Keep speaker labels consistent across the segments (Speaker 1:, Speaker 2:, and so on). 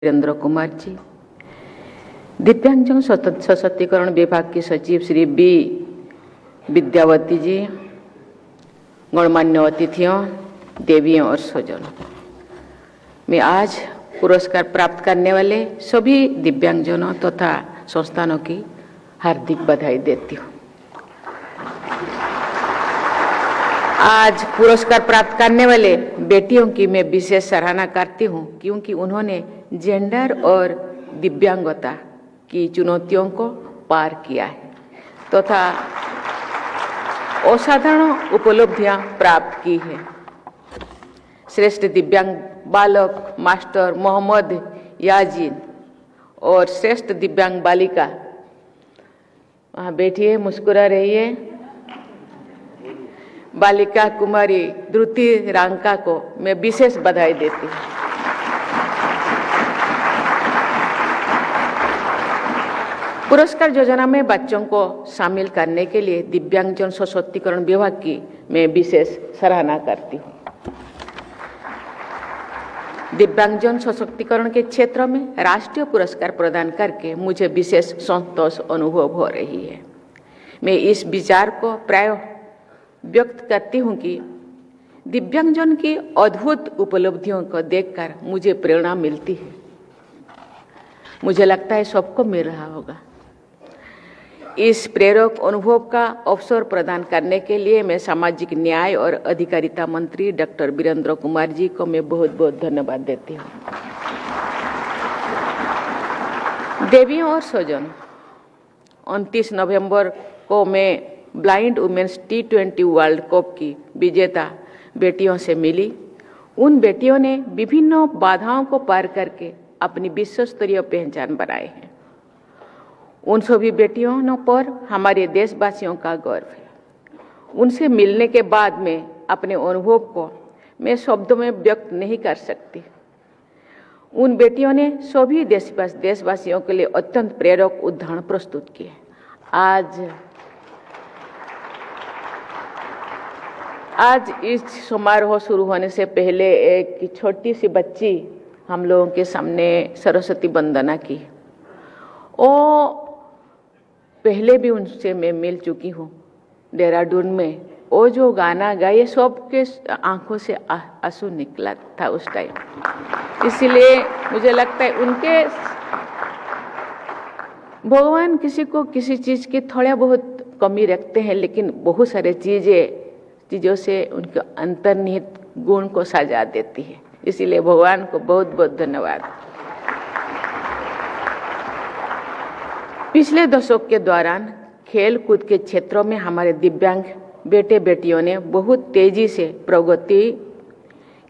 Speaker 1: वीरेंद्र कुमार जी, दिव्यांगजन सशक्तिकरण विभाग की सचिव श्री बी विद्यावती जी, गणमान्य अतिथियों, देवियों और स्वजनों, मैं आज पुरस्कार प्राप्त करने वाले सभी दिव्यांगजनों तथा संस्थानों की हार्दिक बधाई देती हूँ। आज पुरस्कार प्राप्त करने वाले बेटियों की मैं विशेष सराहना करती हूँ क्योंकि उन्होंने जेंडर और दिव्यांगता की चुनौतियों को पार किया है तथा असाधारण उपलब्धियां प्राप्त की है। श्रेष्ठ दिव्यांग बालक मास्टर मोहम्मद याजीन और श्रेष्ठ दिव्यांग बालिका, वहाँ बैठिए, मुस्कुरा रही है, बालिका कुमारी द्रुति रांका को मैं विशेष बधाई देती हूँ। पुरस्कार योजना में बच्चों को शामिल करने के लिए दिव्यांगजन सशक्तिकरण विभाग की मैं विशेष सराहना करती हूँ। दिव्यांगजन सशक्तिकरण के क्षेत्र में राष्ट्रीय पुरस्कार प्रदान करके मुझे विशेष संतोष अनुभव हो रही है। मैं इस विचार को प्राय व्यक्त करती हूँ कि दिव्यांगजन की अद्भुत उपलब्धियों को देखकर मुझे प्रेरणा मिलती है। मुझे लगता है सबको मिल रहा होगा। इस प्रेरक अनुभव का अवसर प्रदान करने के लिए मैं सामाजिक न्याय और अधिकारिता मंत्री डॉक्टर वीरेंद्र कुमार जी को मैं बहुत बहुत धन्यवाद देती हूँ। देवियों और स्वजनों, 29 नवंबर को मैं blind women's T20 world cup की विजेता बेटियों से मिली। उन बेटियों ने विभिन्न बाधाओं को पार करके अपनी विश्व स्तरीय पहचान बनाई है। उन सभी बेटियों पर हमारे देशवासियों का गर्व है। उनसे मिलने के बाद में अपने अनुभव को मैं शब्दों में व्यक्त नहीं कर सकती। उन बेटियों ने सभी देशवासियों के लिए अत्यंत प्रेरक उदाहरण प्रस्तुत किए। आज इस समारोह शुरू होने से पहले एक छोटी सी बच्ची हम लोगों के सामने सरस्वती वंदना की। ओ पहले भी उनसे मैं मिल चुकी हूँ देहरादून में। वो जो गाना गाए सबके आंखों से आंसू निकला था उस टाइम। इसलिए मुझे लगता है उनके भगवान किसी को किसी चीज की थोड़ा बहुत कमी रखते हैं, लेकिन बहुत सारे चीजों से उनके अंतर्निहित गुण को सजा देती है। इसीलिए भगवान को बहुत बहुत धन्यवाद। पिछले दशक के दौरान खेल कूद के क्षेत्रों में हमारे दिव्यांग बेटे बेटियों ने बहुत तेजी से प्रगति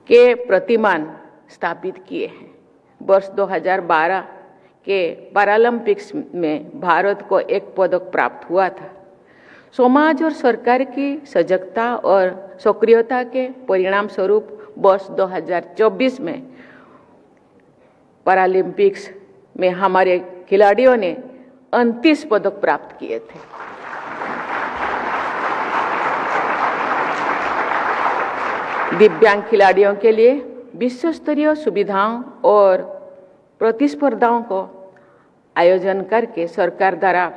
Speaker 1: के प्रतिमान स्थापित किए हैं। वर्ष 2012 के पैरालंपिक्स में भारत को एक पदक प्राप्त हुआ था। समाज और सरकार की सजगता और सक्रियता के परिणाम स्वरूप वर्ष 2024 में पैरालंपिक्स में हमारे खिलाड़ियों ने 29 पदक प्राप्त किए थे। दिव्यांग खिलाड़ियों के लिए विश्व स्तरीय सुविधाओं और प्रतिस्पर्धाओं को आयोजन करके सरकार द्वारा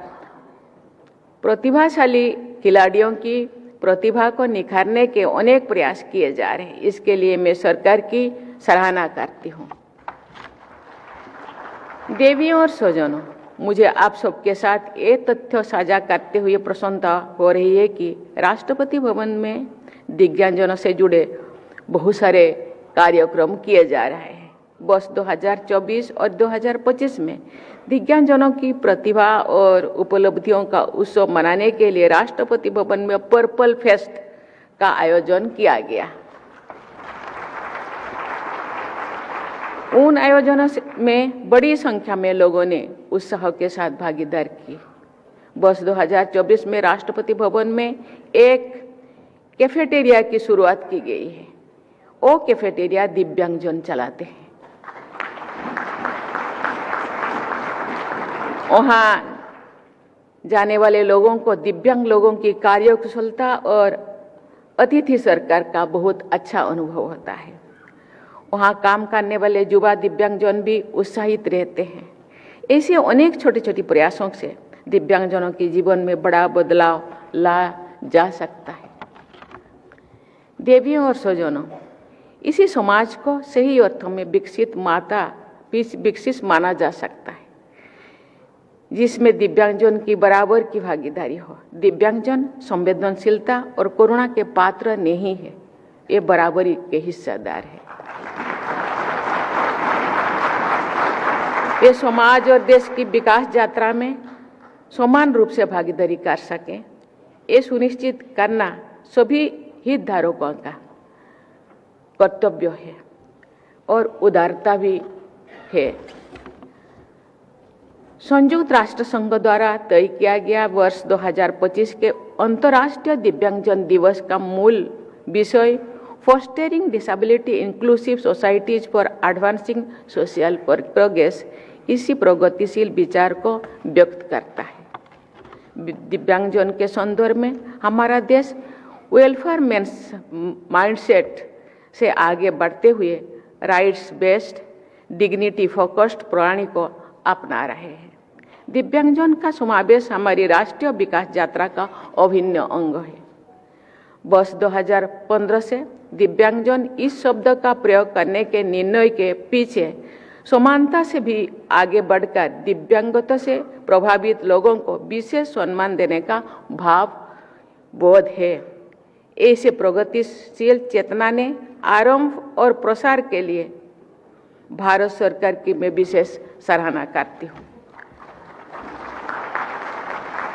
Speaker 1: प्रतिभाशाली खिलाड़ियों की प्रतिभा को निखारने के अनेक प्रयास किए जा रहे हैं। इसके लिए मैं सरकार की सराहना करती हूँ। देवियों और स्वजनों, मुझे आप सबके साथ ये तथ्य साझा करते हुए प्रसन्नता हो रही है कि राष्ट्रपति भवन में दिव्यांगजनों से जुड़े बहुत सारे कार्यक्रम किए जा रहे हैं। वर्ष 2024 और 2025 में दिव्यांगजनों की प्रतिभा और उपलब्धियों का उत्सव मनाने के लिए राष्ट्रपति भवन में पर्पल फेस्ट का आयोजन किया गया। उन आयोजनों में बड़ी संख्या में लोगों ने उत्साह के साथ भागीदारी की। वर्ष 2024 में राष्ट्रपति भवन में एक कैफेटेरिया की शुरुआत की गई है। वो कैफेटेरिया दिव्यांगजन चलाते हैं। वहाँ जाने वाले लोगों को दिव्यांग लोगों की कार्यकुशलता और अतिथि सरकार का बहुत अच्छा अनुभव होता है। वहाँ काम करने वाले युवा दिव्यांगजन भी उत्साहित रहते हैं। ऐसे अनेक छोटे छोटे प्रयासों से दिव्यांगजनों के जीवन में बड़ा बदलाव ला जा सकता है। देवियों और स्वजनों, इसी समाज को सही अर्थों में विकसित माना जा सकता है, जिसमें दिव्यांगजन की बराबर की भागीदारी हो। दिव्यांगजन संवेदनशीलता और करुणा के पात्र नहीं है, ये बराबरी के हिस्सेदार है। ये समाज और देश की विकास यात्रा में समान रूप से भागीदारी कर सके, ये सुनिश्चित करना सभी हितधारकों का कर्तव्य है और उदारता भी है। संयुक्त राष्ट्र संघ द्वारा तय किया गया वर्ष 2025 के अंतर्राष्ट्रीय दिव्यांगजन दिवस का मूल विषय fostering disability inclusive societies for advancing social progress इसी प्रगतिशील विचार को व्यक्त करता है। दिव्यांगजन के संदर्भ में हमारा देश वेलफेयर माइंडसेट से आगे बढ़ते हुए राइट्स बेस्ड डिग्निटी फोकस्ड प्रणाली को अपना रहे हैं। दिव्यांगजन का समावेश हमारी राष्ट्रीय विकास यात्रा का अभिन्न अंग है। वर्ष 2015 से दिव्यांगजन इस शब्द का प्रयोग करने के निर्णय के पीछे समानता से भी आगे बढ़कर दिव्यांगता से प्रभावित लोगों को विशेष सम्मान देने का भाव बोध है। ऐसे प्रगतिशील चेतना ने आरंभ और प्रसार के लिए भारत सरकार की मैं विशेष सराहना करती हूँ।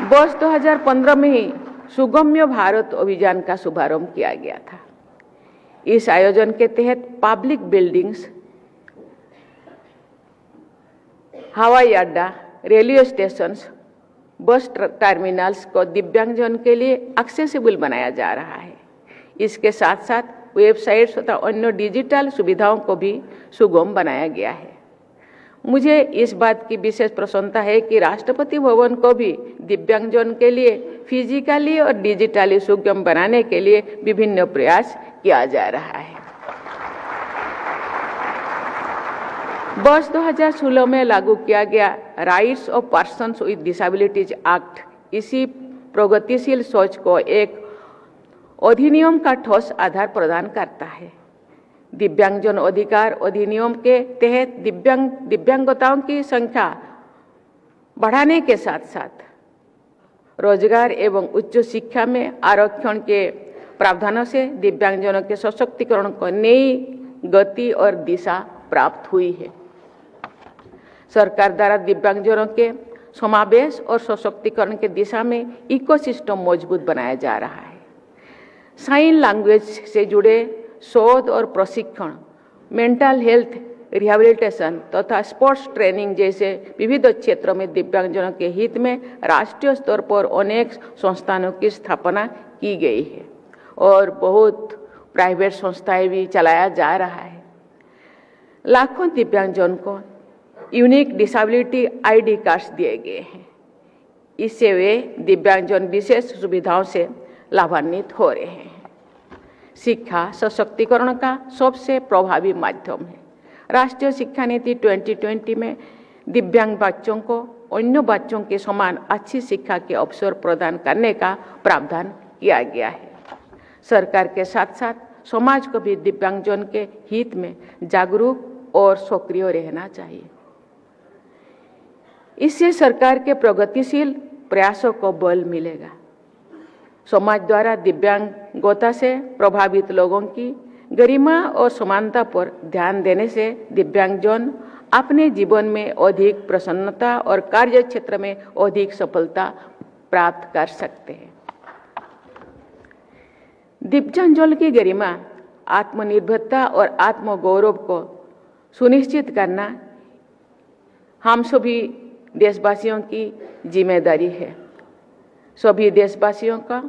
Speaker 1: वर्ष 2015 में ही सुगम्य भारत अभियान का शुभारंभ किया गया था। इस आयोजन के तहत पब्लिक बिल्डिंग्स, हवाई अड्डा, रेलवे स्टेशंस, बस टर्मिनल्स को दिव्यांगजन के लिए एक्सेसिबल बनाया जा रहा है। इसके साथ साथ वेबसाइट्स तथा अन्य डिजिटल सुविधाओं को भी सुगम बनाया गया है। मुझे इस बात की विशेष प्रसन्नता है कि राष्ट्रपति भवन को भी दिव्यांगजन के लिए फिजिकली और डिजिटली सुगम बनाने के लिए विभिन्न प्रयास किया जा रहा है। वर्ष 2016 में लागू किया गया rights of persons with disabilities act इसी प्रगतिशील सोच को एक अधिनियम का ठोस आधार प्रदान करता है। दिव्यांगजन अधिकार अधिनियम के तहत दिव्यांगताओं की संख्या बढ़ाने के साथ साथ रोजगार एवं उच्च शिक्षा में आरक्षण के प्रावधानों से दिव्यांगजनों के सशक्तिकरण को नई गति और दिशा प्राप्त हुई है। सरकार द्वारा दिव्यांगजनों के समावेश और सशक्तिकरण के दिशा में इकोसिस्टम मजबूत बनाया जा रहा है। साइन लैंग्वेज से जुड़े शोध और प्रशिक्षण, मेंटल हेल्थ रिहैबिलिटेशन तथा स्पोर्ट्स ट्रेनिंग जैसे विविध क्षेत्रों में दिव्यांगजनों के हित में राष्ट्रीय स्तर पर अनेक संस्थानों की स्थापना की गई है और बहुत प्राइवेट संस्थाएं भी चलाया जा रहा है। लाखों दिव्यांगजन को यूनिक डिसेबिलिटी आईडी कार्ड्स दिए गए हैं। इससे वे दिव्यांगजन विशेष सुविधाओं से लाभान्वित हो रहे हैं। शिक्षा सशक्तिकरण का सबसे प्रभावी माध्यम है। राष्ट्रीय शिक्षा नीति 2020 में दिव्यांग बच्चों को अन्य बच्चों के समान अच्छी शिक्षा के अवसर प्रदान करने का प्रावधान किया गया है। सरकार के साथ साथ समाज को भी दिव्यांगजन के हित में जागरूक और सक्रिय रहना चाहिए। इससे सरकार के प्रगतिशील प्रयासों को बल मिलेगा। समाज द्वारा दिव्यांगता से प्रभावित लोगों की गरिमा और समानता पर ध्यान देने से दिव्यांगजन अपने जीवन में अधिक प्रसन्नता और कार्य क्षेत्र में अधिक सफलता प्राप्त कर सकते हैं। दिव्यांगजन की गरिमा, आत्मनिर्भरता और आत्मगौरव को सुनिश्चित करना हम सभी देशवासियों की जिम्मेदारी है। सभी देशवासियों का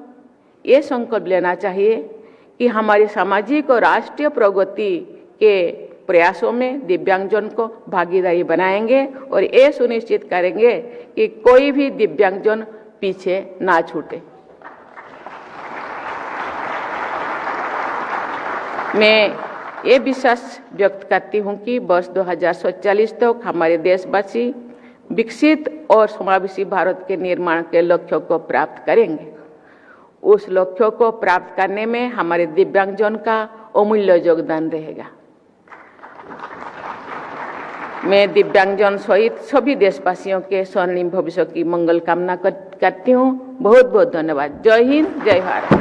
Speaker 1: ये संकल्प लेना चाहिए कि हमारी सामाजिक और राष्ट्रीय प्रगति के प्रयासों में दिव्यांगजन को भागीदारी बनाएंगे और ये सुनिश्चित करेंगे कि कोई भी दिव्यांगजन पीछे ना छूटे। मैं ये विश्वास व्यक्त करती हूँ कि वर्ष 2047 तक हमारे देशवासी विकसित और समावेशी भारत के निर्माण के लक्ष्यों को प्राप्त करेंगे। उस लक्ष्यों को प्राप्त करने में हमारे दिव्यांगजन का अमूल्य योगदान रहेगा। मैं दिव्यांगजन सहित सभी देशवासियों के स्वर्णिम भविष्य की मंगल कामना करती हूँ। बहुत बहुत धन्यवाद। जय हिंद, जय भारत।